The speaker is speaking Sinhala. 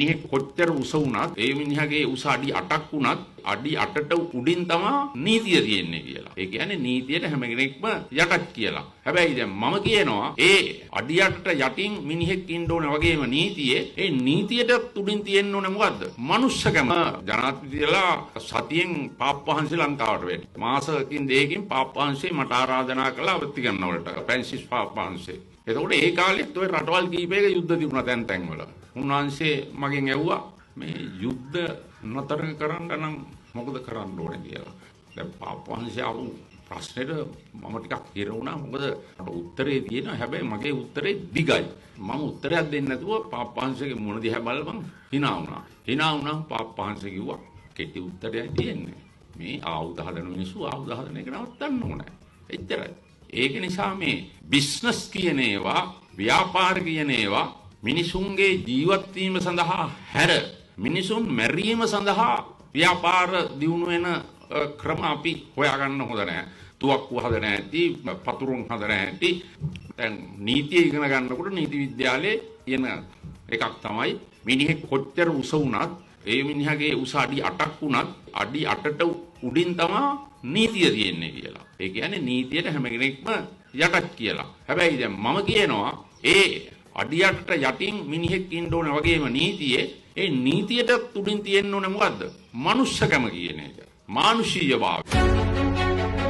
මිනිහෙක් කොච්චර උස වුණත් ඒ මිනිහගේ උස අඩි 8ක් වුණත් අඩි 8ට උඩින් තමයි නීතිය තියෙන්නේ කියලා. ඒ කියන්නේ නීතියට හැම කෙනෙක්ම යටත් කියලා. හැබැයි දැන් මම කියනවා ඒ අඩි 8ට යටින් මිනිහෙක් ඉන්න ඕනේ වගේම නීතියේ ඒ නීතියට උඩින් තියෙන්න ඕනේ මොකද්ද? මනුස්සකම. ජනාධිපතිලා සතියෙන් පාප්පහන්සි ලංකාවට වෙන්නේ. මාසකින් දෙකකින් පාප්පහන්සි මට ආරාධනා කළා අවත්ති ගන්නවලට. ෆ්‍රැන්සිස් පාප්පහන්සි. එතකොට ඒ කාලෙත් ඔය රටවල් කීපයක යුද්ධ තිබුණා තැන් වල. උන්වහන්සේ මගෙන් ඇහුවා මේ යුද්ධ නතර කරන්න නම් මොකද කරන්න ඕනේ කියලා. දැන් පාප්පහන්සි අහු ප්‍රශ්නෙට මම ටිකක් හිර වුණා. මොකද මට උත්තරේ තියෙනවා. හැබැයි මගේ උත්තරේ දිගයි. මම උත්තරයක් දෙන්නේ නැතුව පාප්පහන්සිගේ මුණ දිහා බලපන් hina වුණා. hina වුණාම පාප්පහන්සි කිව්වා කෙටි උත්තරයක් තියෙන්නේ. මේ ආයුධ හදන මිනිස්සු ආයුධ හදන එක නවත්තන්න ඕනේ. එච්චරයි. ඒක නිසා මේ බිස්නස් කියන ඒවා ව්‍යාපාර කියන ඒවා මිනිසුන්ගේ ජීවත් වීම සඳහා හැර මිනිසුන් මැරීම සඳහා ව්‍යාපාර දියුණු වෙන ක්‍රම අපි හොයාගන්න හොඳ නැහැ. තුවක්කු හදන ඇති, පතුරුන් හදන ඇති. දැන් නීතිය ඉගෙන ගන්නකොට නීති විද්‍යාලයේ තියෙන එකක් තමයි මිනිහෙක් කොච්චර උස වුණත් ඒ මිනිහගේ උස අඩි 8ක් වුණත් අඩි 8ට උඩින් තමයි නීතිය තියෙන්නේ කියලා. ඒ කියන්නේ නීතියට හැම කෙනෙක්ම යටත් කියලා. හැබැයි දැන් මම කියනවා ඒ අඩි 8ට යටින් මිනිහෙක් ඉන්න ඕනේ වගේම නීතියේ ඒ නීතියට උඩින් තියෙන්න ඕනේ මොකද්ද? මනුස්සකම කියන එක. මානුෂීයභාවය.